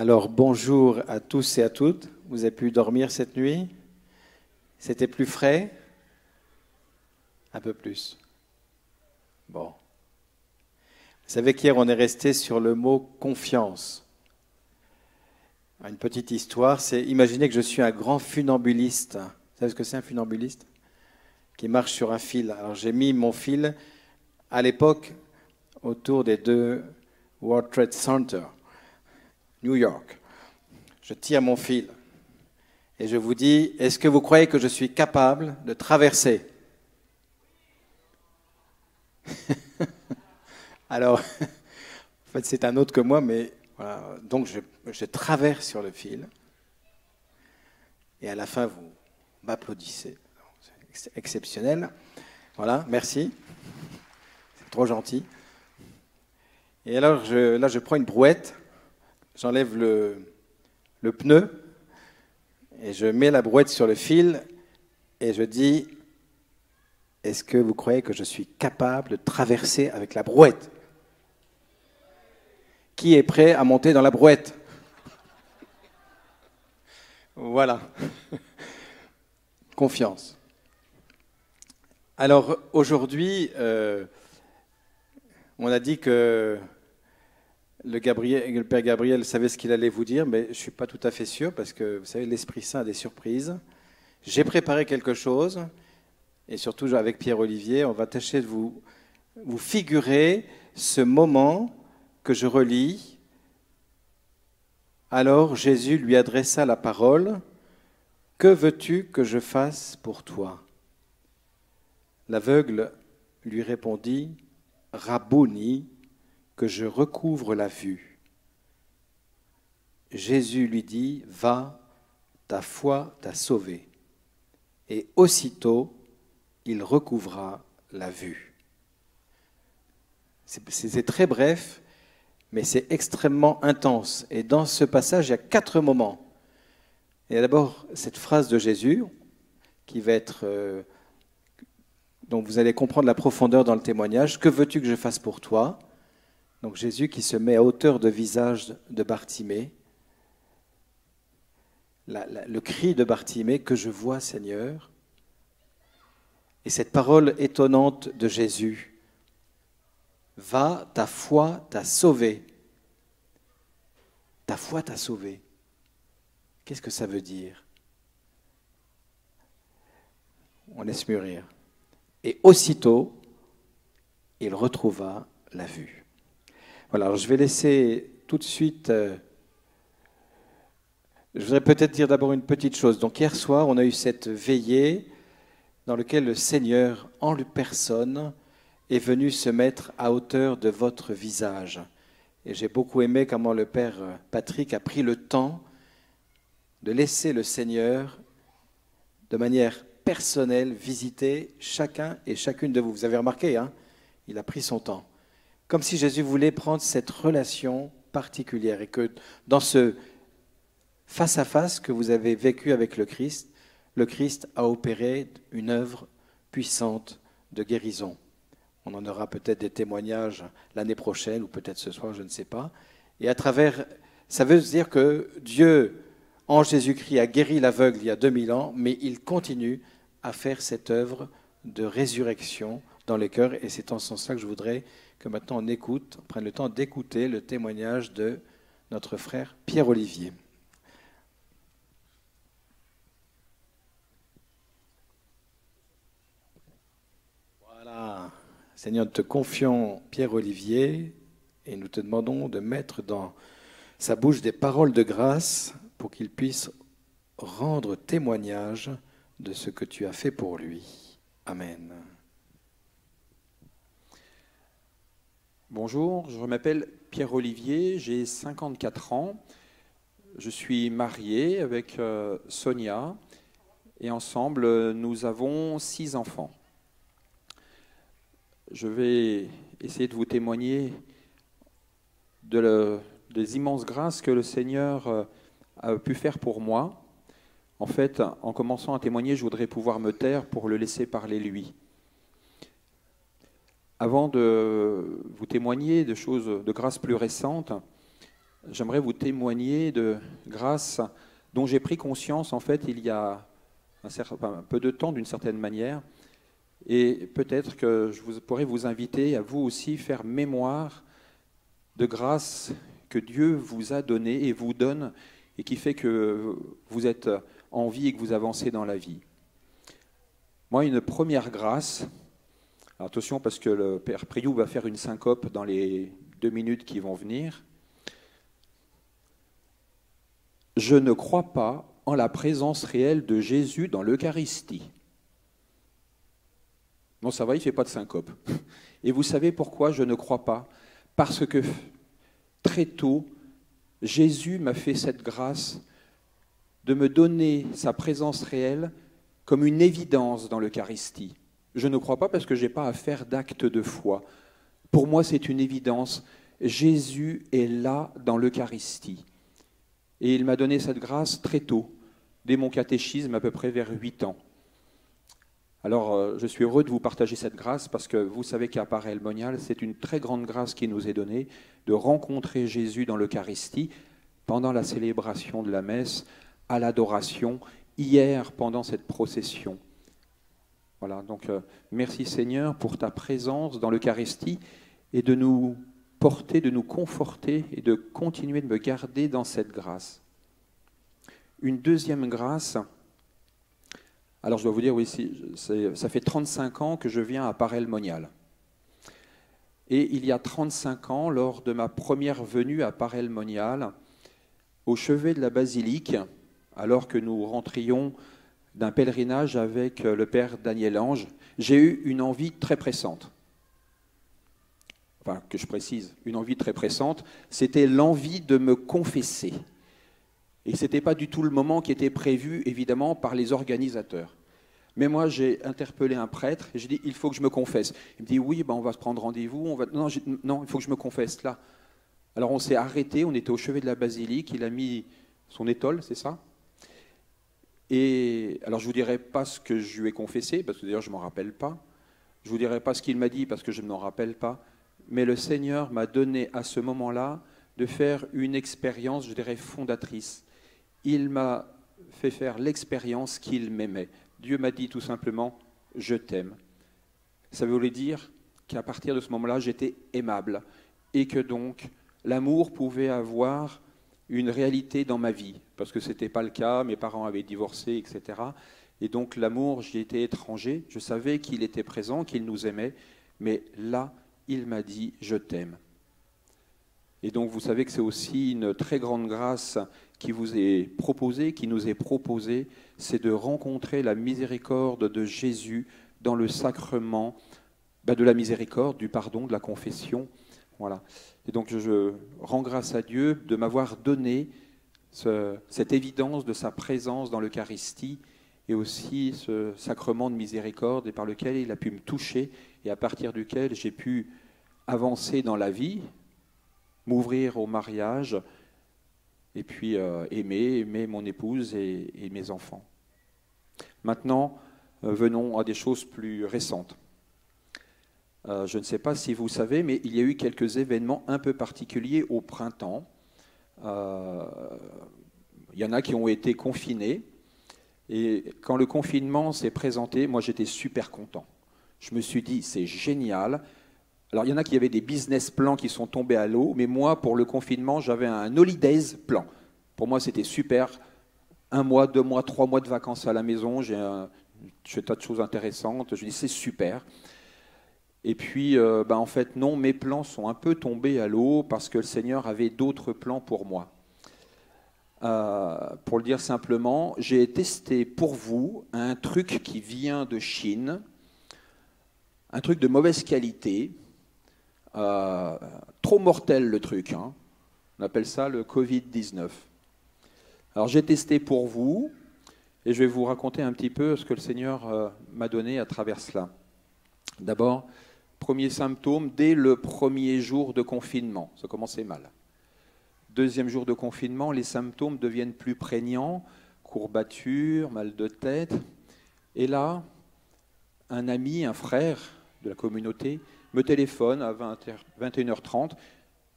Alors bonjour à tous et à toutes. Vous avez pu dormir cette nuit? C'était plus frais? Un peu plus. Bon. Vous savez qu'hier on est resté sur le mot confiance. Une petite histoire, c'est imaginez que je suis un grand funambuliste. Vous savez ce que c'est un funambuliste? Qui marche sur un fil. Alors j'ai mis mon fil à l'époque autour des deux World Trade Center, New York. Je tire mon fil et je vous dis, est-ce que vous croyez que je suis capable de traverser? Alors, en fait, c'est un autre que moi, mais voilà. Donc je traverse sur le fil et à la fin, vous m'applaudissez. C'est exceptionnel. Voilà, merci. C'est trop gentil. Et alors, là, je prends une brouette, j'enlève le pneu et je mets la brouette sur le fil et je dis, est-ce que vous croyez que je suis capable de traverser avec la brouette? Qui est prêt à monter dans la brouette? Voilà. Confiance. Alors aujourd'hui, on a dit que le Père Gabriel savait ce qu'il allait vous dire, mais je ne suis pas tout à fait sûr parce que vous savez, l'Esprit Saint a des surprises. J'ai préparé quelque chose et surtout avec Pierre-Olivier, on va tâcher de vous figurer ce moment que je relis. Alors Jésus lui adressa la parole. Que veux-tu que je fasse pour toi? L'aveugle lui répondit, Rabouni, que je recouvre la vue. Jésus lui dit, va, ta foi t'a sauvé. Et aussitôt, il recouvra la vue. C'est très bref, mais c'est extrêmement intense. Et dans ce passage, il y a 4 moments. Il y a d'abord cette phrase de Jésus, qui va être... donc vous allez comprendre la profondeur dans le témoignage. Que veux-tu que je fasse pour toi? Donc Jésus qui se met à hauteur de visage de Bartimée. Le cri de Bartimée, que je vois Seigneur. Et cette parole étonnante de Jésus. Va, ta foi t'a sauvé. Ta foi t'a sauvé. Qu'est-ce que ça veut dire? On laisse mûrir. Et aussitôt, il retrouva la vue. Voilà, alors je vais laisser tout de suite... je voudrais peut-être dire d'abord une petite chose. Donc hier soir, on a eu cette veillée dans laquelle le Seigneur, en personne, est venu se mettre à hauteur de votre visage. Et j'ai beaucoup aimé comment le Père Patrick a pris le temps de laisser le Seigneur, de manière personnelle, visiter chacun et chacune de vous. Vous avez remarqué, hein? Il a pris son temps. Comme si Jésus voulait prendre cette relation particulière et que dans ce face-à-face que vous avez vécu avec le Christ a opéré une œuvre puissante de guérison. On en aura peut-être des témoignages l'année prochaine ou peut-être ce soir, je ne sais pas. Et à travers, ça veut dire que Dieu, en Jésus-Christ, a guéri l'aveugle il y a 2000 ans, mais il continue à faire cette œuvre de résurrection dans les cœurs. Et c'est en ce sens-là que je voudrais que maintenant on prenne le temps d'écouter le témoignage de notre frère Pierre-Olivier. Voilà. Seigneur, nous te confions Pierre-Olivier et nous te demandons de mettre dans sa bouche des paroles de grâce pour qu'il puisse rendre témoignage de ce que tu as fait pour lui. Amen. Bonjour, je m'appelle Pierre-Olivier, j'ai 54 ans. Je suis marié avec Sonia et ensemble nous avons 6 enfants. Je vais essayer de vous témoigner des immenses grâces que le Seigneur a pu faire pour moi. En fait, en commençant à témoigner, je voudrais pouvoir me taire pour le laisser parler lui. Avant de vous témoigner de choses de grâces plus récentes, j'aimerais vous témoigner de grâce dont j'ai pris conscience en fait il y a un peu de temps d'une certaine manière. Et peut-être que pourrais vous inviter à vous aussi faire mémoire de grâce que Dieu vous a donnée et vous donne et qui fait que vous êtes en vie et que vous avancez dans la vie. Moi, une première grâce, alors attention parce que le Père Priou va faire une syncope dans les 2 minutes qui vont venir. Je ne crois pas en la présence réelle de Jésus dans l'Eucharistie. Non, ça va, il ne fait pas de syncope. Et vous savez pourquoi je ne crois pas? Parce que très tôt, Jésus m'a fait cette grâce de me donner sa présence réelle comme une évidence dans l'Eucharistie. Je ne crois pas parce que je n'ai pas à faire d'acte de foi. Pour moi, c'est une évidence. Jésus est là dans l'Eucharistie. Et il m'a donné cette grâce très tôt, dès mon catéchisme, à peu près vers 8 ans. Alors, je suis heureux de vous partager cette grâce parce que vous savez qu'à Paray-le-Monial, c'est une très grande grâce qui nous est donnée de rencontrer Jésus dans l'Eucharistie pendant la célébration de la messe, à l'adoration, hier pendant cette procession. Voilà, donc merci Seigneur pour ta présence dans l'Eucharistie et de nous porter, de nous conforter et de continuer de me garder dans cette grâce. Une deuxième grâce, alors je dois vous dire, oui, ça fait 35 ans que je viens à Paray-le-Monial. Et il y a 35 ans, lors de ma première venue à Paray-le-Monial, au chevet de la basilique, alors que nous rentrions d'un pèlerinage avec le père Daniel Ange, j'ai eu une envie très pressante. Enfin, que je précise, une envie très pressante, c'était l'envie de me confesser. Et ce n'était pas du tout le moment qui était prévu, évidemment, par les organisateurs. Mais moi, j'ai interpellé un prêtre et j'ai dit, il faut que je me confesse. Il me dit, oui, ben, on va se prendre rendez-vous. Non, il faut que je me confesse là. Alors on s'est arrêté, on était au chevet de la basilique, il a mis son étole, c'est ça? Et alors je ne vous dirai pas ce que je lui ai confessé, parce que d'ailleurs je ne m'en rappelle pas. Je ne vous dirai pas ce qu'il m'a dit, parce que je ne m'en rappelle pas. Mais le Seigneur m'a donné à ce moment-là de faire une expérience, je dirais, fondatrice. Il m'a fait faire l'expérience qu'il m'aimait. Dieu m'a dit tout simplement, je t'aime. Ça voulait dire qu'à partir de ce moment-là, j'étais aimable et que donc l'amour pouvait avoir une réalité dans ma vie, parce que ce n'était pas le cas, mes parents avaient divorcé, etc. Et donc l'amour, j'y étais étranger, je savais qu'il était présent, qu'il nous aimait, mais là, il m'a dit, je t'aime. Et donc vous savez que c'est aussi une très grande grâce qui vous est proposée, qui nous est proposée, c'est de rencontrer la miséricorde de Jésus dans le sacrement de la miséricorde, du pardon, de la confession. Voilà. Et donc je rends grâce à Dieu de m'avoir donné cette évidence de sa présence dans l'Eucharistie et aussi ce sacrement de miséricorde et par lequel il a pu me toucher et à partir duquel j'ai pu avancer dans la vie, m'ouvrir au mariage et puis aimer mon épouse et mes enfants. Maintenant, venons à des choses plus récentes. Je ne sais pas si vous savez, mais il y a eu quelques événements un peu particuliers au printemps. Il y en a qui ont été confinés. Et quand le confinement s'est présenté, moi j'étais super content. Je me suis dit, c'est génial. Alors il y en a qui avaient des business plans qui sont tombés à l'eau, mais moi, pour le confinement, j'avais un holidays plan. Pour moi, c'était super. 1 mois, 2 mois, 3 mois de vacances à la maison. J'ai un tas de choses intéressantes. Je dis, c'est super. Et puis, en fait, non, mes plans sont un peu tombés à l'eau parce que le Seigneur avait d'autres plans pour moi. Pour le dire simplement, j'ai testé pour vous un truc qui vient de Chine, un truc de mauvaise qualité, trop mortel le truc, hein. On appelle ça le Covid-19. Alors j'ai testé pour vous et je vais vous raconter un petit peu ce que le Seigneur m'a donné à travers cela. D'abord, premier symptôme, dès le premier jour de confinement, ça commençait mal. Deuxième jour de confinement, les symptômes deviennent plus prégnants, courbatures, mal de tête. Et là, un ami, un frère de la communauté, me téléphone à 21h30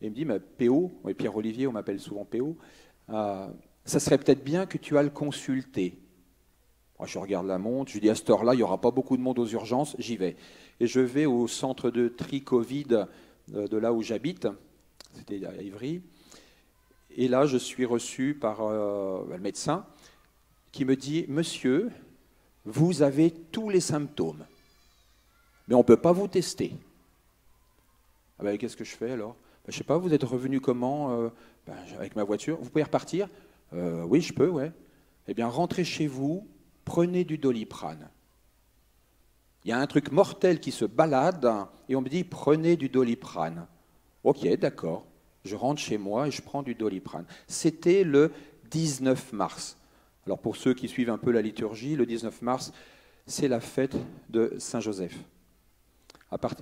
Et il me dit, mais PO, oui, Pierre-Olivier, on m'appelle souvent PO, ça serait peut-être bien que tu ailles le consulter. Moi, je regarde la montre, je dis à cette heure-là, il n'y aura pas beaucoup de monde aux urgences, j'y vais. Et je vais au centre de tri Covid de là où j'habite, c'était à Ivry. Et là, je suis reçu par le médecin qui me dit, monsieur, vous avez tous les symptômes, mais on ne peut pas vous tester. Ah ben, qu'est-ce que je fais alors? Ben, je ne sais pas, vous êtes revenu comment? Avec ma voiture. Vous pouvez repartir? Oui, je peux, ouais. Eh bien, rentrez chez vous, prenez du Doliprane. Il y a un truc mortel qui se balade et on me dit, prenez du Doliprane. Ok, d'accord. Je rentre chez moi et je prends du Doliprane. C'était le 19 mars. Alors pour ceux qui suivent un peu la liturgie, le 19 mars, c'est la fête de Saint-Joseph.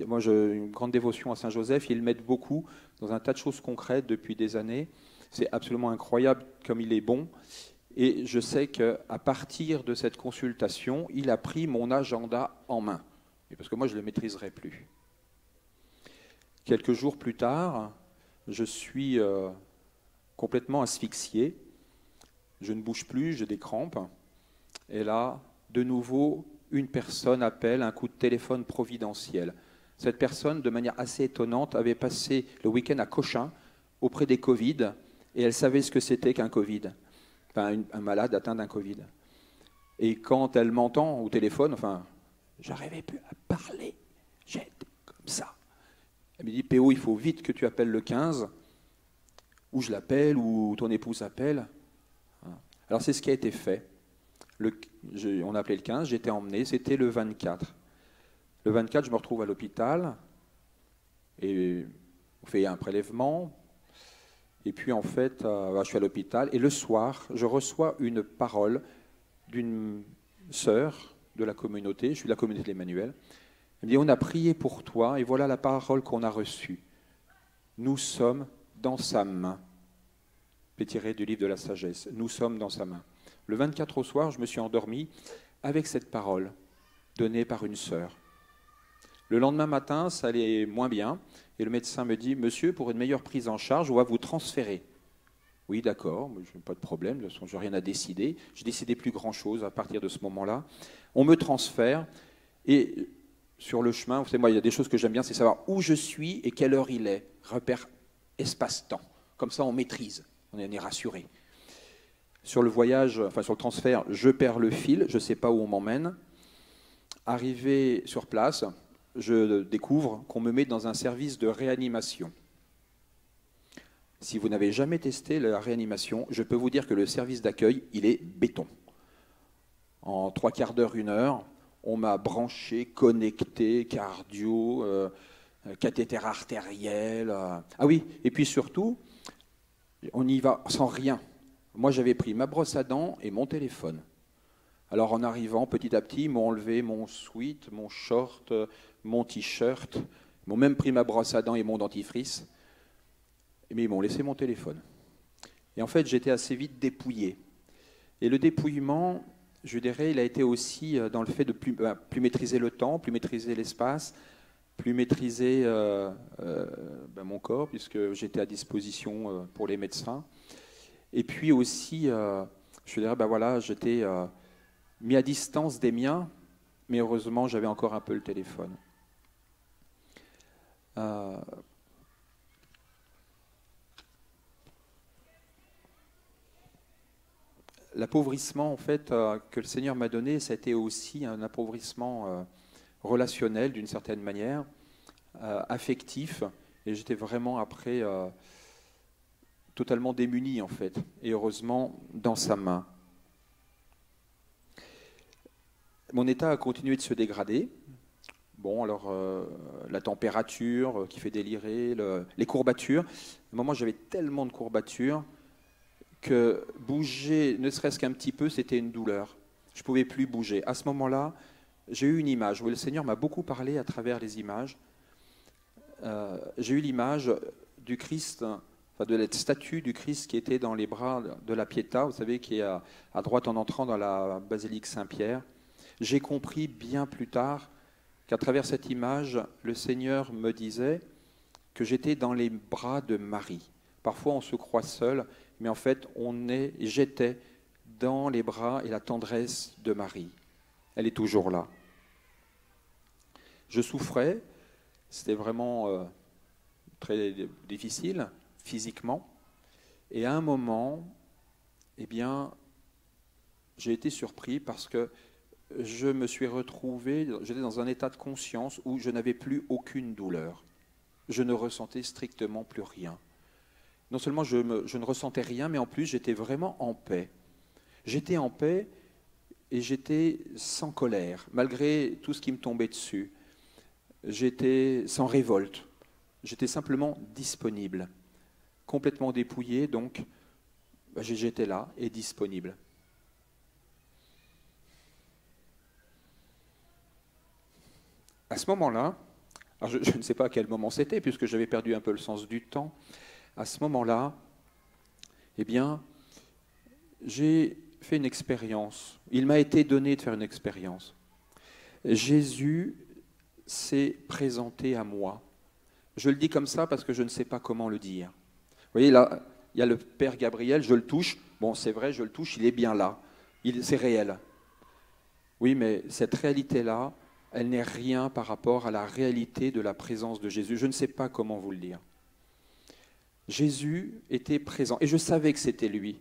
Moi, j'ai une grande dévotion à Saint-Joseph. Il m'aide beaucoup dans un tas de choses concrètes depuis des années. C'est absolument incroyable comme il est bon. Et je sais qu'à partir de cette consultation, il a pris mon agenda en main. Et parce que moi, je ne le maîtriserai plus. Quelques jours plus tard, je suis complètement asphyxié. Je ne bouge plus, j'ai des crampes. Et là, de nouveau, une personne appelle un coup de téléphone providentiel. Cette personne, de manière assez étonnante, avait passé le week-end à Cochin auprès des Covid et elle savait ce que c'était qu'un Covid, enfin un malade atteint d'un Covid. Et quand elle m'entend au téléphone, enfin, j'arrivais plus à parler, j'étais comme ça. Elle me dit, PO, il faut vite que tu appelles le 15, ou je l'appelle, ou ton épouse appelle. Alors c'est ce qui a été fait. On a appelé le 15, j'étais emmené, c'était le 24. Le 24, je me retrouve à l'hôpital, et on fait un prélèvement, et puis en fait, je suis à l'hôpital, et le soir, je reçois une parole d'une sœur de la communauté, je suis de la communauté de l'Emmanuel. Elle me dit, on a prié pour toi, et voilà la parole qu'on a reçue. Nous sommes dans sa main. Tiré du livre de la sagesse. Nous sommes dans sa main. Le 24 au soir, je me suis endormi avec cette parole donnée par une sœur. Le lendemain matin, ça allait moins bien, et le médecin me dit, monsieur, pour une meilleure prise en charge, on va vous transférer. Oui, d'accord, je n'ai pas de problème, de toute façon, je n'ai rien à décider. Je ne décidais plus grand-chose à partir de ce moment-là. On me transfère, et sur le chemin, vous savez, moi, il y a des choses que j'aime bien, c'est savoir où je suis et quelle heure il est. Repère espace-temps. Comme ça, on maîtrise. On est rassuré. Sur le voyage, enfin sur le transfert, je perds le fil, je ne sais pas où on m'emmène. Arrivé sur place, je découvre qu'on me met dans un service de réanimation. Si vous n'avez jamais testé la réanimation, je peux vous dire que le service d'accueil, il est béton. En 3/4 d'heure, 1 heure, on m'a branché, connecté, cardio, cathéter artériel. Ah oui, et puis surtout, on y va sans rien. Moi, j'avais pris ma brosse à dents et mon téléphone. Alors, en arrivant, petit à petit, ils m'ont enlevé mon sweat, mon short, mon t-shirt. Ils m'ont même pris ma brosse à dents et mon dentifrice. Mais ils m'ont laissé mon téléphone. Et en fait, j'étais assez vite dépouillé. Et le dépouillement, je dirais, il a été aussi dans le fait de plus maîtriser le temps, plus maîtriser l'espace, plus maîtriser mon corps, puisque j'étais à disposition pour les médecins. Et puis aussi, je dirais, j'étais mis à distance des miens, mais heureusement, j'avais encore un peu le téléphone. L'appauvrissement, en fait, que le Seigneur m'a donné, ça a été aussi un appauvrissement relationnel, d'une certaine manière, affectif, et j'étais vraiment après totalement démuni, en fait, et heureusement dans sa main. Mon état a continué de se dégrader. Bon, alors, la température qui fait délirer, les courbatures. À un moment, j'avais tellement de courbatures que bouger, ne serait-ce qu'un petit peu, c'était une douleur. Je ne pouvais plus bouger. À ce moment-là, j'ai eu une image, où le Seigneur m'a beaucoup parlé à travers les images. J'ai eu l'image du Christ, enfin de la statue du Christ qui était dans les bras de la Pietà, vous savez, qui est à droite en entrant dans la basilique Saint-Pierre. J'ai compris bien plus tard qu'à travers cette image, le Seigneur me disait que j'étais dans les bras de Marie. Parfois, on se croit seul, mais en fait, j'étais dans les bras et la tendresse de Marie. Elle est toujours là. Je souffrais, c'était vraiment très difficile physiquement. Et à un moment, eh bien, j'ai été surpris parce que je me suis retrouvé, j'étais dans un état de conscience où je n'avais plus aucune douleur. Je ne ressentais strictement plus rien. Non seulement je ne ressentais rien, mais en plus j'étais vraiment en paix. J'étais en paix et j'étais sans colère, malgré tout ce qui me tombait dessus. J'étais sans révolte. J'étais simplement disponible, complètement dépouillé, donc j'étais là et disponible. À ce moment-là, alors je ne sais pas à quel moment c'était, puisque j'avais perdu un peu le sens du temps, à ce moment-là, eh bien, j'ai fait une expérience. Il m'a été donné de faire une expérience. Jésus s'est présenté à moi. Je le dis comme ça parce que je ne sais pas comment le dire. Vous voyez, là, il y a le Père Gabriel, je le touche. Bon, c'est vrai, je le touche, il est bien là. C'est réel. Oui, mais cette réalité-là, elle n'est rien par rapport à la réalité de la présence de Jésus. Je ne sais pas comment vous le dire. Jésus était présent et je savais que c'était lui.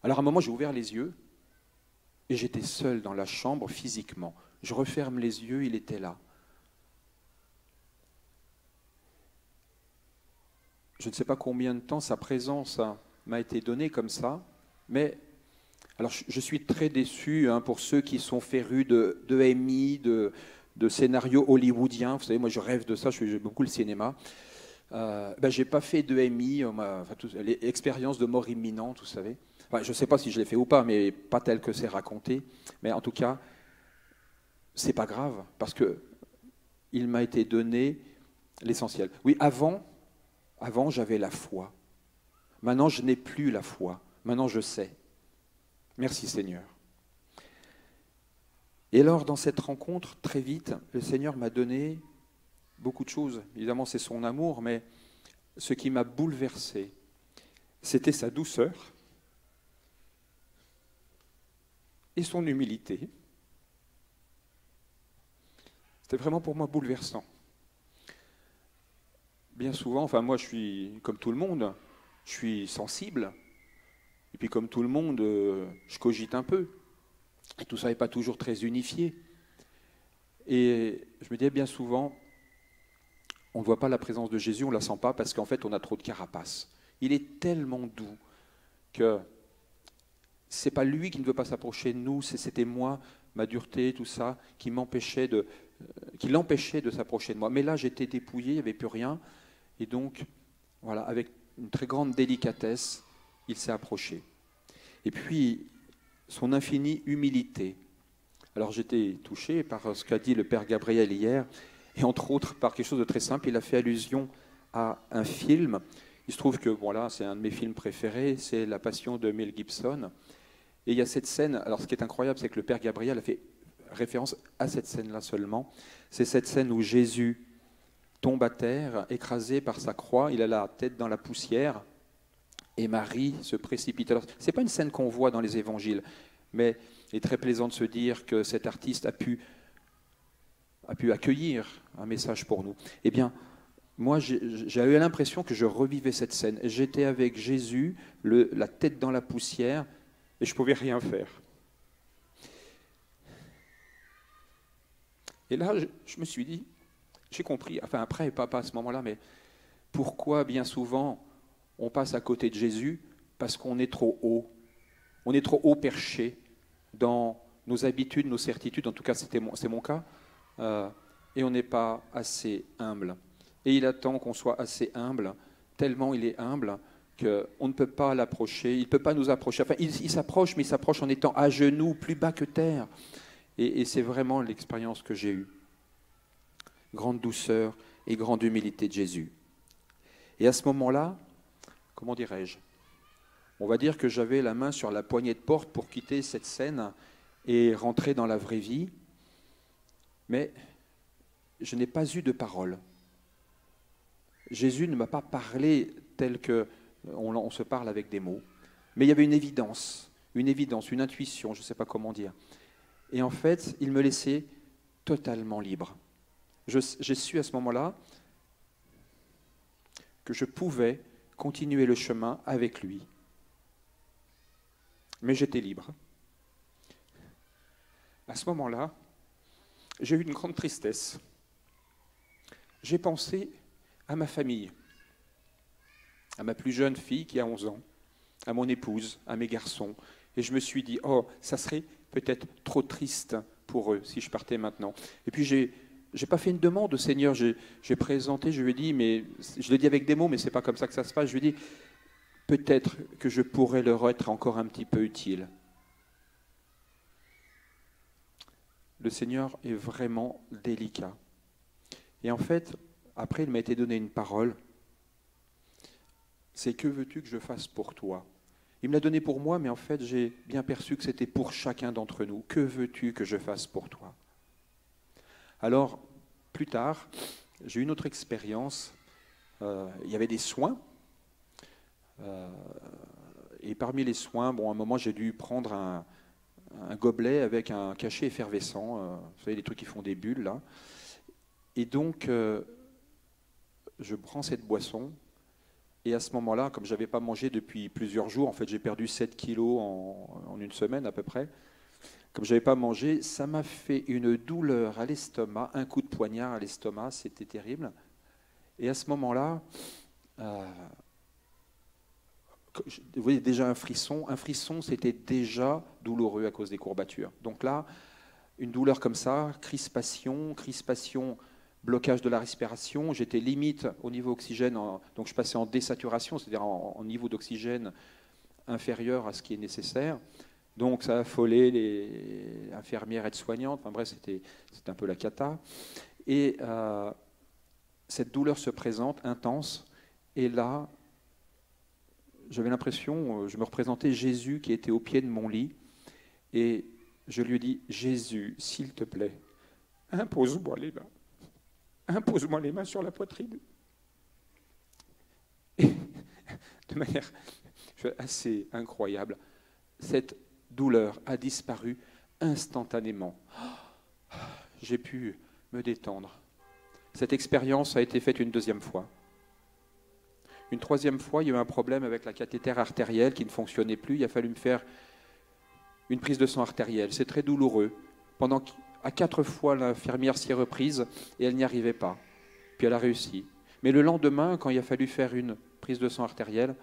Alors à un moment, j'ai ouvert les yeux et j'étais seul dans la chambre physiquement. Je referme les yeux, il était là. Je ne sais pas combien de temps sa présence m'a été donnée comme ça, mais alors je suis très déçu pour ceux qui sont férus de MI, de scénarios hollywoodiens. Vous savez, moi je rêve de ça, j'aime beaucoup le cinéma. Je n'ai pas fait de MI, l'expérience de mort imminente, vous savez. Enfin, je ne sais pas si je l'ai fait ou pas, mais pas tel que c'est raconté. Mais en tout cas, c'est pas grave, parce que il m'a été donné l'essentiel. Oui, avant j'avais la foi. Maintenant, je n'ai plus la foi. Maintenant, je sais. Merci Seigneur. Et alors, dans cette rencontre, très vite, le Seigneur m'a donné beaucoup de choses. Évidemment, c'est son amour, mais ce qui m'a bouleversé, c'était sa douceur et son humilité. C'était vraiment pour moi bouleversant. Bien souvent, enfin moi je suis comme tout le monde, je suis sensible, et puis comme tout le monde, je cogite un peu. Et tout ça n'est pas toujours très unifié. Et je me disais bien souvent, on ne voit pas la présence de Jésus, on ne la sent pas parce qu'en fait on a trop de carapace. Il est tellement doux que c'est pas lui qui ne veut pas s'approcher de nous, c'était moi, ma dureté, tout ça, qui l'empêchait de s'approcher de moi. Mais là j'étais dépouillé, il n'y avait plus rien. Et donc, voilà, avec une très grande délicatesse, il s'est approché. Et puis, son infinie humilité. Alors, j'étais touché par ce qu'a dit le Père Gabriel hier, et entre autres par quelque chose de très simple. Il a fait allusion à un film. Il se trouve que, voilà, c'est un de mes films préférés, c'est La Passion de Mel Gibson. Et il y a cette scène, alors ce qui est incroyable, c'est que le Père Gabriel a fait référence à cette scène-là seulement. C'est cette scène où Jésus tombe à terre, écrasé par sa croix, il a la tête dans la poussière, et Marie se précipite. Alors, ce n'est pas une scène qu'on voit dans les évangiles, mais il est très plaisant de se dire que cet artiste a pu accueillir un message pour nous. Eh bien, moi, j'ai eu l'impression que je revivais cette scène. J'étais avec Jésus, la tête dans la poussière, et je ne pouvais rien faire. Et là, je me suis dit, j'ai compris, enfin après, pas à ce moment-là, mais pourquoi bien souvent on passe à côté de Jésus? Parce qu'on est trop haut. On est trop haut perché dans nos habitudes, nos certitudes, en tout cas c'est mon cas, et on n'est pas assez humble. Et il attend qu'on soit assez humble, tellement il est humble qu'on ne peut pas l'approcher, il ne peut pas nous approcher. Enfin, il s'approche, mais il s'approche en étant à genoux, plus bas que terre. Et c'est vraiment l'expérience que j'ai eue. Grande douceur et grande humilité de Jésus. Et à ce moment-là, comment dirais-je? On va dire que j'avais la main sur la poignée de porte pour quitter cette scène et rentrer dans la vraie vie, mais je n'ai pas eu de parole. Jésus ne m'a pas parlé tel que on se parle avec des mots, mais il y avait une évidence, une intuition, je ne sais pas comment dire. Et en fait, il me laissait totalement libre. J'ai su à ce moment-là que je pouvais continuer le chemin avec lui. Mais j'étais libre. À ce moment-là, j'ai eu une grande tristesse. J'ai pensé à ma famille, à ma plus jeune fille qui a 11 ans, à mon épouse, à mes garçons. Et je me suis dit, oh, ça serait peut-être trop triste pour eux si je partais maintenant. Et puis j'ai pas fait une demande au Seigneur, j'ai présenté, je lui ai dit, mais je le dis avec des mots, mais c'est pas comme ça que ça se passe. Je lui ai dit, peut-être que je pourrais leur être encore un petit peu utile. Le Seigneur est vraiment délicat. Et en fait, après, il m'a été donné une parole. C'est que veux-tu que je fasse pour toi? Il me l'a donné pour moi, mais en fait, j'ai bien perçu que c'était pour chacun d'entre nous. Que veux-tu que je fasse pour toi? Alors, plus tard, j'ai eu une autre expérience. Il y avait des soins. Et parmi les soins, bon, à un moment, j'ai dû prendre un gobelet avec un cachet effervescent. Vous savez, les trucs qui font des bulles, là. Et donc, je prends cette boisson. Et à ce moment-là, comme je n'avais pas mangé depuis plusieurs jours, en fait, j'ai perdu 7 kilos en une semaine à peu près. Comme je n'avais pas mangé, ça m'a fait une douleur à l'estomac, un coup de poignard à l'estomac, c'était terrible. Et à ce moment-là, vous voyez déjà un frisson. Un frisson, c'était déjà douloureux à cause des courbatures. Donc là, une douleur comme ça, crispation, blocage de la respiration. J'étais limite au niveau oxygène, donc je passais en désaturation, c'est-à-dire en niveau d'oxygène inférieur à ce qui est nécessaire. Donc ça a affolé les infirmières, aides-soignantes. Enfin bref, c'était un peu la cata. Et cette douleur se présente, intense. Et là, j'avais l'impression, je me représentais Jésus qui était au pied de mon lit. Et je lui ai dit, Jésus, s'il te plaît, impose-moi les mains. Impose-moi les mains sur la poitrine. Et de manière assez incroyable, cette douleur a disparu instantanément. J'ai pu me détendre. Cette expérience a été faite une deuxième fois. Une troisième fois, il y a eu un problème avec la cathéter artérielle qui ne fonctionnait plus. Il a fallu me faire une prise de sang artérielle. C'est très douloureux. À 4 fois, l'infirmière s'y est reprise et elle n'y arrivait pas. Puis elle a réussi. Mais le lendemain, quand il a fallu faire une prise de sang artérielle,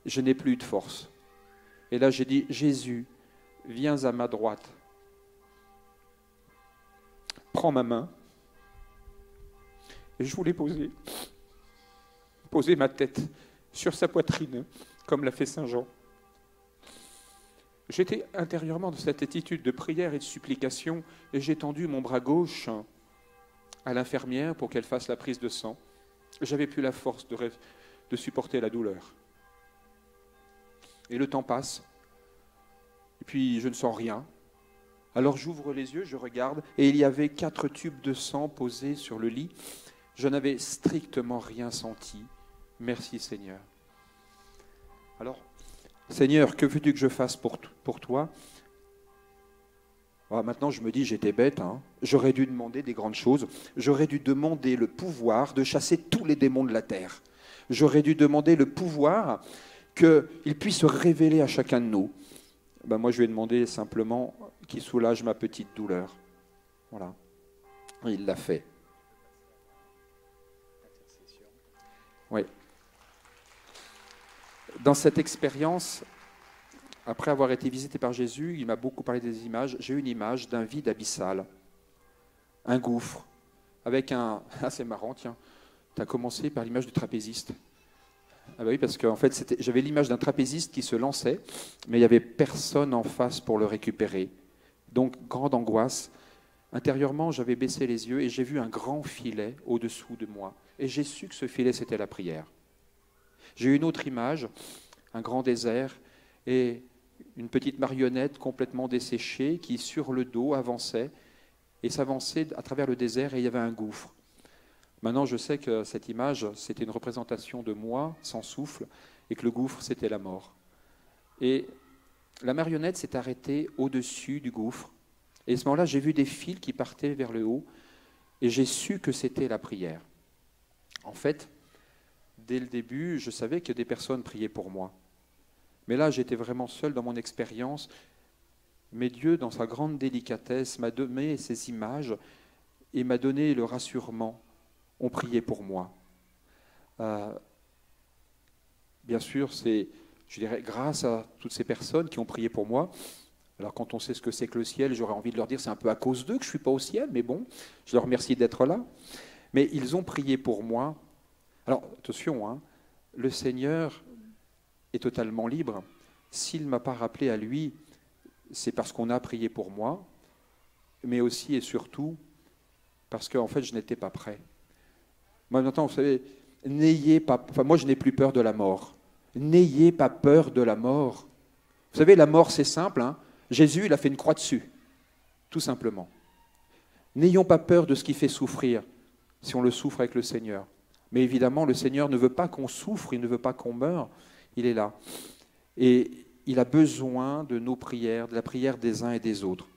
je n'ai plus eu de force. Et là, j'ai dit, Jésus, viens à ma droite. Prends ma main. Et je voulais poser ma tête sur sa poitrine, comme l'a fait Saint Jean. J'étais intérieurement dans cette attitude de prière et de supplication, et j'ai tendu mon bras gauche à l'infirmière pour qu'elle fasse la prise de sang. J'avais plus la force de supporter la douleur. Et le temps passe, et puis je ne sens rien. Alors j'ouvre les yeux, je regarde, et il y avait 4 tubes de sang posés sur le lit. Je n'avais strictement rien senti. Merci Seigneur. Alors, Seigneur, que veux-tu que je fasse pour toi? Maintenant, je me dis, j'étais bête. J'aurais dû demander des grandes choses. J'aurais dû demander le pouvoir de chasser tous les démons de la terre. J'aurais dû demander le pouvoir qu'il puisse se révéler à chacun de nous. Moi, je lui ai demandé simplement qu'il soulage ma petite douleur. Voilà. Il l'a fait. Oui. Dans cette expérience, après avoir été visité par Jésus, il m'a beaucoup parlé des images. J'ai eu une image d'un vide abyssal, un gouffre, avec un... Ah, c'est marrant, tiens. Tu as commencé par l'image du trapéziste. Ah bah oui, parce qu'en fait, j'avais l'image d'un trapéziste qui se lançait, mais il n'y avait personne en face pour le récupérer. Donc, grande angoisse. Intérieurement, j'avais baissé les yeux et j'ai vu un grand filet au-dessous de moi. Et j'ai su que ce filet, c'était la prière. J'ai eu une autre image, un grand désert, et une petite marionnette complètement desséchée qui, sur le dos, avançait, et s'avançait à travers le désert, et il y avait un gouffre. Maintenant, je sais que cette image, c'était une représentation de moi, sans souffle, et que le gouffre, c'était la mort. Et la marionnette s'est arrêtée au-dessus du gouffre. Et à ce moment-là, j'ai vu des fils qui partaient vers le haut, et j'ai su que c'était la prière. En fait, dès le début, je savais que des personnes priaient pour moi. Mais là, j'étais vraiment seul dans mon expérience. Mais Dieu, dans sa grande délicatesse, m'a donné ces images et m'a donné le rassurement. On priait pour moi. Bien sûr, c'est, je dirais, grâce à toutes ces personnes qui ont prié pour moi. Alors quand on sait ce que c'est que le ciel, j'aurais envie de leur dire c'est un peu à cause d'eux que je ne suis pas au ciel, mais bon, je leur remercie d'être là. Mais ils ont prié pour moi. Alors attention, hein, le Seigneur est totalement libre. S'il ne m'a pas rappelé à lui, c'est parce qu'on a prié pour moi, mais aussi et surtout parce qu'en fait, je n'étais pas prêt. Moi, maintenant, vous savez, n'ayez pas... Enfin, moi, je n'ai plus peur de la mort. N'ayez pas peur de la mort. Vous savez, la mort, c'est simple. Hein. Jésus, il a fait une croix dessus, tout simplement. N'ayons pas peur de ce qui fait souffrir, si on le souffre avec le Seigneur. Mais évidemment, le Seigneur ne veut pas qu'on souffre, il ne veut pas qu'on meure. Il est là. Et il a besoin de nos prières, de la prière des uns et des autres.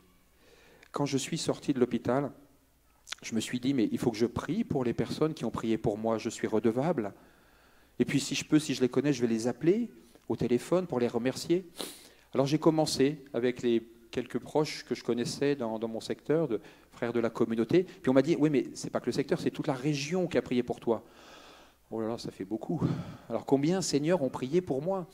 Quand je suis sorti de l'hôpital, je me suis dit, mais il faut que je prie pour les personnes qui ont prié pour moi, je suis redevable. Et puis si je peux, si je les connais, je vais les appeler au téléphone pour les remercier. Alors j'ai commencé avec les quelques proches que je connaissais dans mon secteur, de frères de la communauté. Puis on m'a dit, oui, mais c'est pas que le secteur, c'est toute la région qui a prié pour toi. Oh là là, ça fait beaucoup. Alors combien, Seigneur, ont prié pour moi?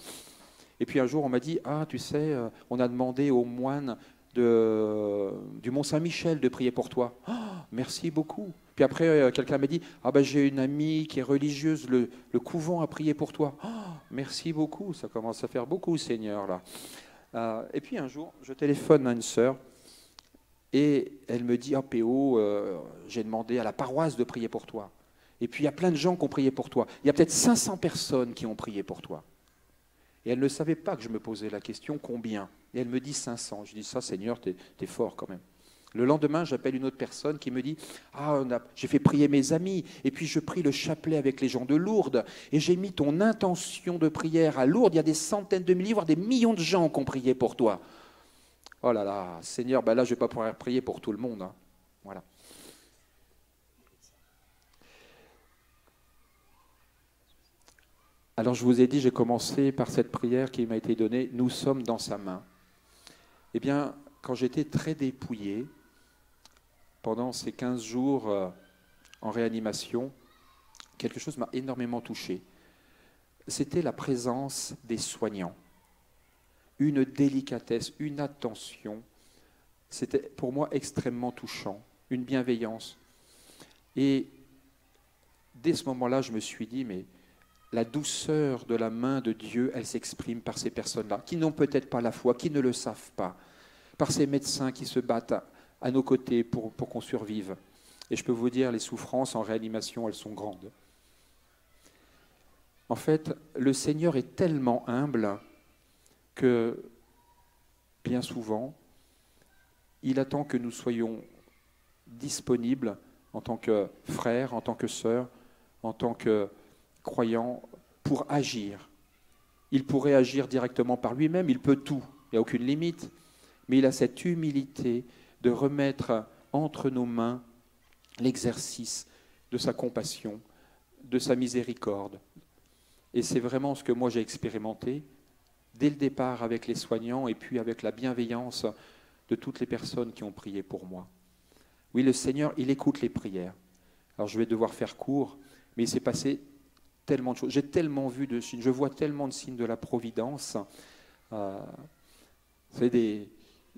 Et puis un jour, on m'a dit, ah, tu sais, on a demandé aux moines du Mont-Saint-Michel de prier pour toi. Oh, merci beaucoup. Puis après, quelqu'un m'a dit, ah ben j'ai une amie qui est religieuse, le couvent a prié pour toi. Oh, merci beaucoup, ça commence à faire beaucoup, Seigneur, là. Et puis un jour, je téléphone à une sœur et elle me dit, ah PO, j'ai demandé à la paroisse de prier pour toi. Et puis il y a plein de gens qui ont prié pour toi. Il y a peut-être 500 personnes qui ont prié pour toi. Et elle ne savait pas que je me posais la question, combien? Et elle me dit 500. Je dis, ça, Seigneur, t'es fort quand même. Le lendemain, j'appelle une autre personne qui me dit, ah, j'ai fait prier mes amis, et puis je prie le chapelet avec les gens de Lourdes, et j'ai mis ton intention de prière à Lourdes. Il y a des centaines de milliers, voire des millions de gens qui ont prié pour toi. Oh là là, Seigneur, ben là, je ne vais pas pouvoir prier pour tout le monde. Hein. Voilà. Alors je vous ai dit, j'ai commencé par cette prière qui m'a été donnée, « Nous sommes dans sa main ». Eh bien, quand j'étais très dépouillé, pendant ces 15 jours en réanimation, quelque chose m'a énormément touché. C'était la présence des soignants. Une délicatesse, une attention. C'était pour moi extrêmement touchant, une bienveillance. Et dès ce moment-là, je me suis dit, mais la douceur de la main de Dieu, elle s'exprime par ces personnes-là, qui n'ont peut-être pas la foi, qui ne le savent pas, par ces médecins qui se battent à nos côtés pour qu'on survive. Et je peux vous dire, les souffrances en réanimation, elles sont grandes. En fait, le Seigneur est tellement humble que, bien souvent, il attend que nous soyons disponibles en tant que frères, en tant que sœurs, en tant que croyant pour agir. Il pourrait agir directement par lui-même, il peut tout, il n'y a aucune limite, mais il a cette humilité de remettre entre nos mains l'exercice de sa compassion, de sa miséricorde. Et c'est vraiment ce que moi j'ai expérimenté dès le départ avec les soignants et puis avec la bienveillance de toutes les personnes qui ont prié pour moi. Oui, le Seigneur, il écoute les prières. Alors je vais devoir faire court, mais il s'est passé tellement de choses. J'ai tellement vu de signes, je vois tellement de signes de la providence. Vous savez,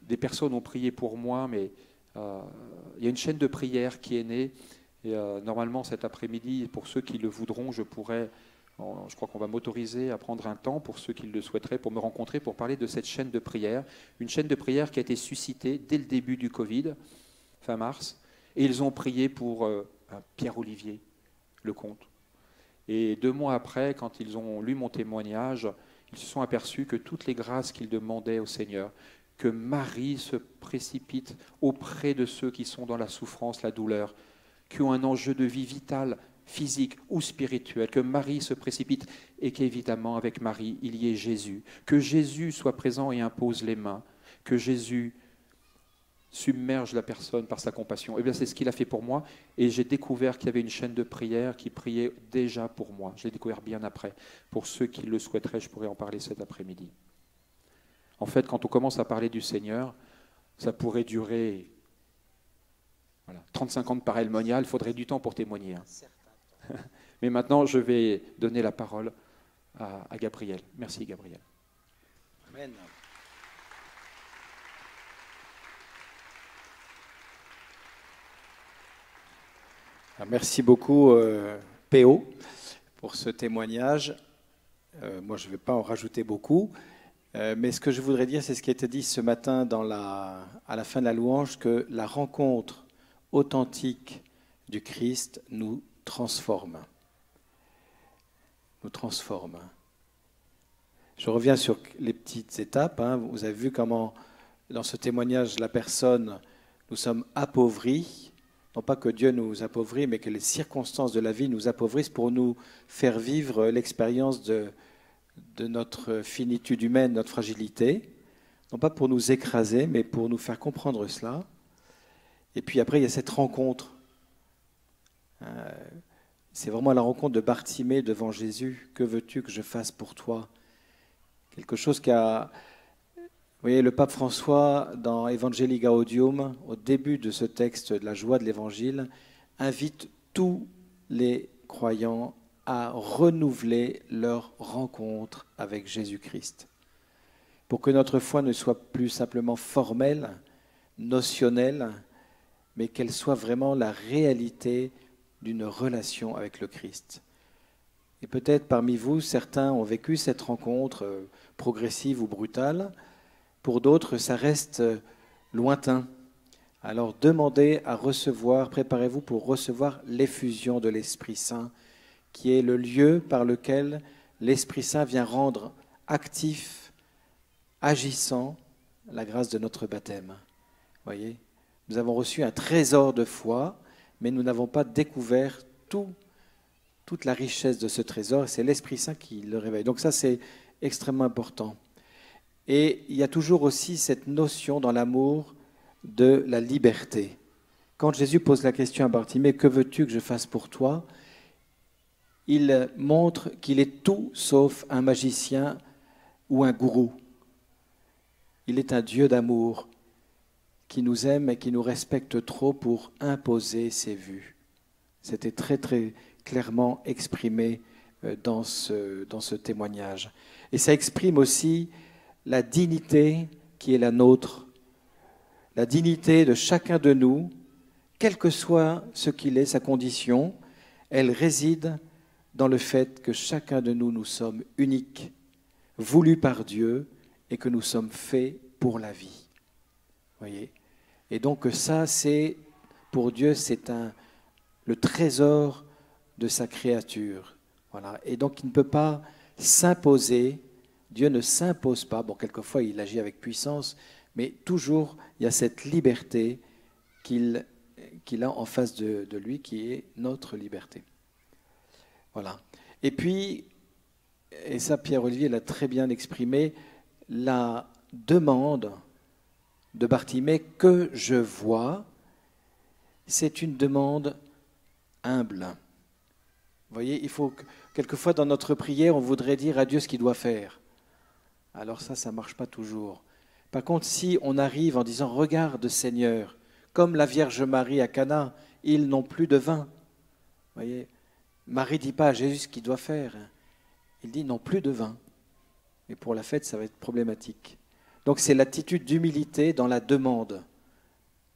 des personnes ont prié pour moi, mais il y a une chaîne de prière qui est née. Et normalement, cet après-midi, pour ceux qui le voudront, je crois qu'on va m'autoriser à prendre un temps pour ceux qui le souhaiteraient, pour me rencontrer, pour parler de cette chaîne de prière. Une chaîne de prière qui a été suscitée dès le début du Covid, fin mars. Et ils ont prié pour Pierre-Olivier Lecomte. Et 2 mois après, quand ils ont lu mon témoignage, ils se sont aperçus que toutes les grâces qu'ils demandaient au Seigneur, que Marie se précipite auprès de ceux qui sont dans la souffrance, la douleur, qui ont un enjeu de vie vital, physique ou spirituel, que Marie se précipite et qu'évidemment avec Marie, il y ait Jésus. Que Jésus soit présent et impose les mains, que Jésus submerge la personne par sa compassion. Eh bien, c'est ce qu'il a fait pour moi et j'ai découvert qu'il y avait une chaîne de prière qui priait déjà pour moi. Je l'ai découvert bien après. Pour ceux qui le souhaiteraient, je pourrais en parler cet après-midi. En fait, quand on commence à parler du Seigneur, ça pourrait durer 35 ans de parole moniale, il faudrait du temps pour témoigner. Mais maintenant, je vais donner la parole à Gabriel. Merci, Gabriel. Amen. Merci beaucoup, P.O., pour ce témoignage. Moi, je ne vais pas en rajouter beaucoup. Mais ce que je voudrais dire, c'est ce qui a été dit ce matin à la fin de la louange, que la rencontre authentique du Christ nous transforme. Nous transforme. Je reviens sur les petites étapes. Vous avez vu comment, dans ce témoignage, la personne, nous sommes appauvris. Non pas que Dieu nous appauvrit, mais que les circonstances de la vie nous appauvrissent pour nous faire vivre l'expérience de notre finitude humaine, notre fragilité. Non pas pour nous écraser, mais pour nous faire comprendre cela. Et puis après, il y a cette rencontre. C'est vraiment la rencontre de Bartimée devant Jésus. Que veux-tu que je fasse pour toi? Quelque chose qu'a... Vous voyez, le pape François, dans Evangelii Gaudium, au début de ce texte de la joie de l'Évangile, invite tous les croyants à renouveler leur rencontre avec Jésus-Christ. Pour que notre foi ne soit plus simplement formelle, notionnelle, mais qu'elle soit vraiment la réalité d'une relation avec le Christ. Et peut-être parmi vous, certains ont vécu cette rencontre progressive ou brutale. Pour d'autres, ça reste lointain. Alors demandez à recevoir, préparez-vous pour recevoir l'effusion de l'Esprit Saint, qui est le lieu par lequel l'Esprit Saint vient rendre actif, agissant, la grâce de notre baptême. Voyez, nous avons reçu un trésor de foi, mais nous n'avons pas découvert toute la richesse de ce trésor, et c'est l'Esprit Saint qui le réveille. Donc ça, c'est extrêmement important. Et il y a toujours aussi cette notion dans l'amour de la liberté. Quand Jésus pose la question à Bartimée, « Que veux-tu que je fasse pour toi ?» il montre qu'il est tout sauf un magicien ou un gourou. Il est un Dieu d'amour qui nous aime et qui nous respecte trop pour imposer ses vues. C'était très très clairement exprimé dans ce témoignage. Et ça exprime aussi la dignité qui est la nôtre, la dignité de chacun de nous, quel que soit ce qu'il est, sa condition, elle réside dans le fait que chacun de nous, nous sommes uniques, voulus par Dieu et que nous sommes faits pour la vie. Voyez ? Et donc ça, c'est pour Dieu, c'est le trésor de sa créature. Voilà. Et donc il ne peut pas s'imposer. Dieu ne s'impose pas. Bon, quelquefois, il agit avec puissance, mais toujours, il y a cette liberté qu'il a en face de lui, qui est notre liberté. Voilà. Et puis, et ça, Pierre-Olivier l'a très bien exprimé, la demande de Bartimée que je vois, c'est une demande humble. Vous voyez, il faut que, quelquefois, dans notre prière, on voudrait dire à Dieu ce qu'il doit faire. Alors ça ne marche pas toujours. Par contre, si on arrive en disant « Regarde, Seigneur, comme la Vierge Marie à Cana, ils n'ont plus de vin. » Vous voyez, Marie ne dit pas à Jésus ce qu'il doit faire. Il dit « Ils n'ont plus de vin. » Et pour la fête, ça va être problématique. Donc c'est l'attitude d'humilité dans la demande.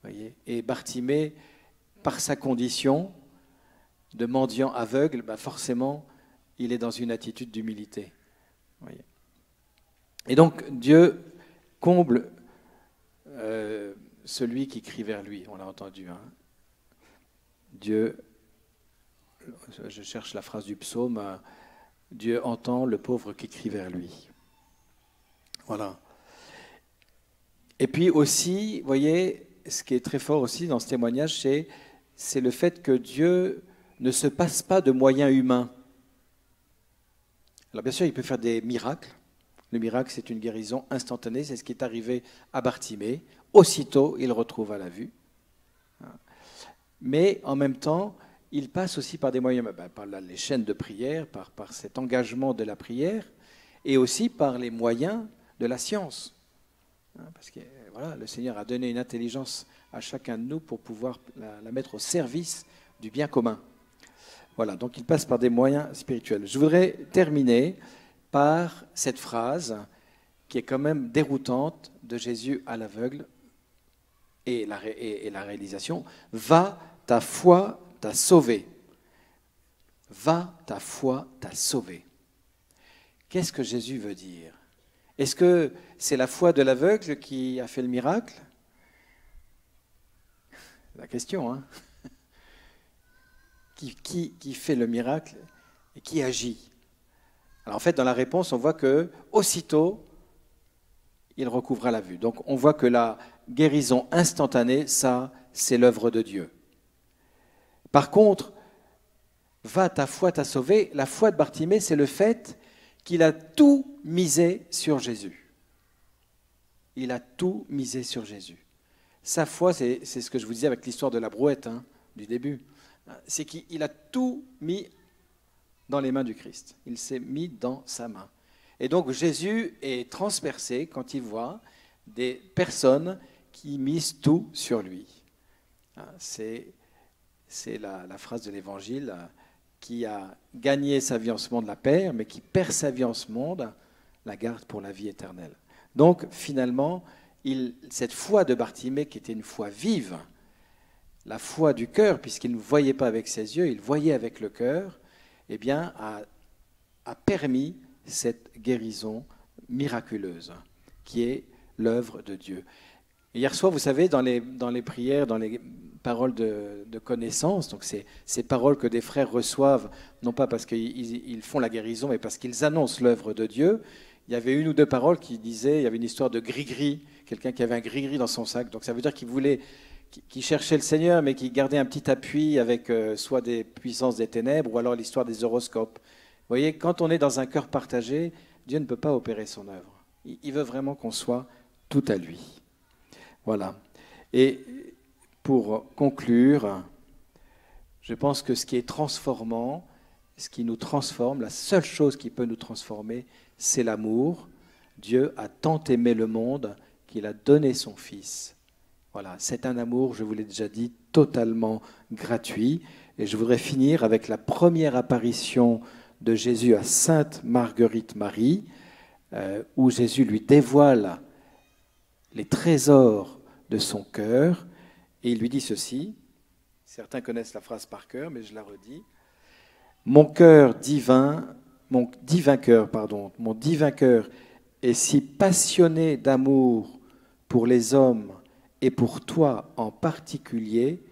Vous voyez, et Bartimée, par sa condition de mendiant aveugle, forcément, il est dans une attitude d'humilité. Vous voyez. Et donc, Dieu comble celui qui crie vers lui. On l'a entendu. Dieu, je cherche la phrase du psaume, Dieu entend le pauvre qui crie vers lui. Voilà. Et puis aussi, vous voyez, ce qui est très fort aussi dans ce témoignage, c'est c'est le fait que Dieu ne se passe pas de moyens humains. Alors bien sûr, il peut faire des miracles. Le miracle, c'est une guérison instantanée, c'est ce qui est arrivé à Bartimée. Aussitôt, il retrouva la vue. Mais en même temps, il passe aussi par des moyens, par les chaînes de prière, par cet engagement de la prière, et aussi par les moyens de la science. Parce que voilà, le Seigneur a donné une intelligence à chacun de nous pour pouvoir la mettre au service du bien commun. Voilà, donc il passe par des moyens spirituels. Je voudrais terminer par cette phrase qui est quand même déroutante de Jésus à l'aveugle et la réalisation. « Va, ta foi t'a sauvé. Va, ta foi t'a sauvé. » Qu'est-ce que Jésus veut dire? Est-ce que c'est la foi de l'aveugle qui a fait le miracle? La question, hein? Qui fait le miracle et qui agit? Alors en fait, dans la réponse, on voit que aussitôt, il recouvra la vue. Donc on voit que la guérison instantanée, ça, c'est l'œuvre de Dieu. Par contre, va, ta foi t'a sauvé. La foi de Bartimée, c'est le fait qu'il a tout misé sur Jésus. Il a tout misé sur Jésus. Sa foi, c'est ce que je vous disais avec l'histoire de la brouette, hein, du début. C'est qu'il a tout mis dans les mains du Christ. Il s'est mis dans sa main. Et donc Jésus est transpercé quand il voit des personnes qui misent tout sur lui. C'est la phrase de l'Évangile qui a gagné sa vie en ce monde la perd, mais qui perd sa vie en ce monde la garde pour la vie éternelle. Donc finalement, cette foi de Bartimée, qui était une foi vive, la foi du cœur, puisqu'il ne voyait pas avec ses yeux, il voyait avec le cœur, eh bien, a permis cette guérison miraculeuse, qui est l'œuvre de Dieu. Et hier soir, vous savez, dans les prières, dans les paroles de connaissance, donc ces paroles que des frères reçoivent, non pas parce qu'ils font la guérison, mais parce qu'ils annoncent l'œuvre de Dieu, il y avait une ou deux paroles qui disaient, il y avait une histoire de gris-gris, quelqu'un qui avait un gris-gris dans son sac, donc ça veut dire qu'il cherchait le Seigneur, mais qui gardait un petit appui avec soit des puissances des ténèbres, ou alors l'histoire des horoscopes. Vous voyez, quand on est dans un cœur partagé, Dieu ne peut pas opérer son œuvre. Il veut vraiment qu'on soit tout à lui. Voilà. Et pour conclure, je pense que ce qui est transformant, ce qui nous transforme, la seule chose qui peut nous transformer, c'est l'amour. Dieu a tant aimé le monde qu'il a donné son Fils. Voilà, c'est un amour, je vous l'ai déjà dit, totalement gratuit. Et je voudrais finir avec la première apparition de Jésus à Sainte Marguerite Marie, où Jésus lui dévoile les trésors de son cœur, et il lui dit ceci, certains connaissent la phrase par cœur, mais je la redis, mon divin cœur est si passionné d'amour pour les hommes et pour toi en particulier,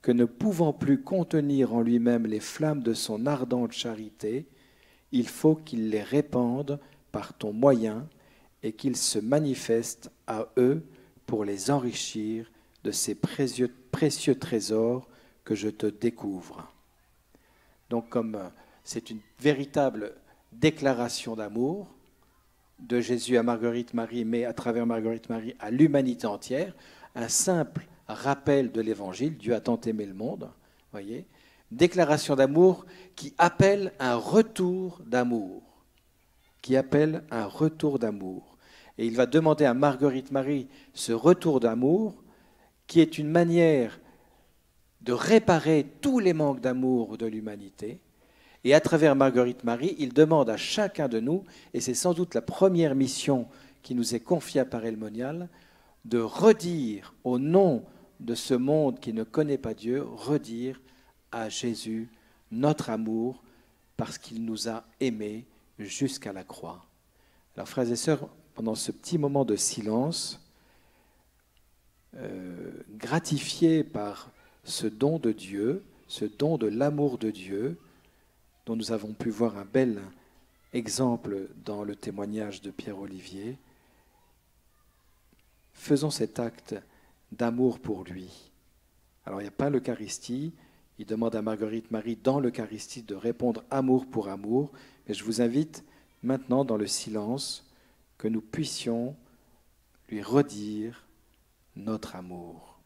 que ne pouvant plus contenir en lui-même les flammes de son ardente charité, il faut qu'il les répande par ton moyen et qu'il se manifeste à eux pour les enrichir de ces précieux trésors que je te découvre. Donc comme c'est une véritable déclaration d'amour de Jésus à Marguerite Marie, mais à travers Marguerite Marie à l'humanité entière, un simple rappel de l'Évangile, Dieu a tant aimé le monde, voyez, déclaration d'amour qui appelle un retour d'amour, Et il va demander à Marguerite Marie ce retour d'amour qui est une manière de réparer tous les manques d'amour de l'humanité. Et à travers Marguerite Marie, il demande à chacun de nous, et c'est sans doute la première mission qui nous est confiée par El Monial, de redire au nom de ce monde qui ne connaît pas Dieu, redire à Jésus notre amour parce qu'il nous a aimés jusqu'à la croix. Alors frères et sœurs, pendant ce petit moment de silence, gratifiés par ce don de Dieu, ce don de l'amour de Dieu, dont nous avons pu voir un bel exemple dans le témoignage de Pierre-Olivier, faisons cet acte d'amour pour lui, Alors il n'y a pas l'Eucharistie. Il demande à Marguerite Marie dans l'Eucharistie de répondre amour pour amour. Mais je vous invite maintenant dans le silence que nous puissions lui redire notre amour.